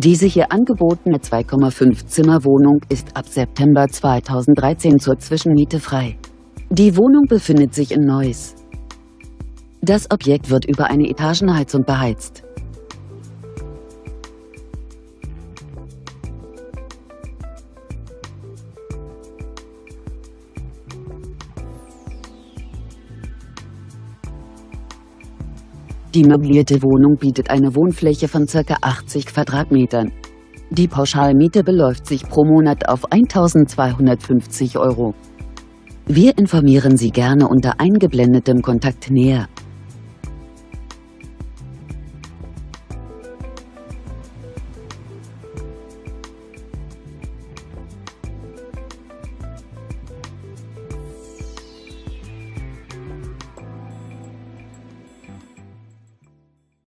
Diese hier angebotene 2,5 Zimmer-Wohnung ist ab September 2013 zur Zwischenmiete frei. Die Wohnung befindet sich in Neuss. Das Objekt wird über eine Etagenheizung beheizt. Die möblierte Wohnung bietet eine Wohnfläche von ca. 80 Quadratmetern. Die Pauschalmiete beläuft sich pro Monat auf 1.250 €. Wir informieren Sie gerne unter eingeblendetem Kontakt näher.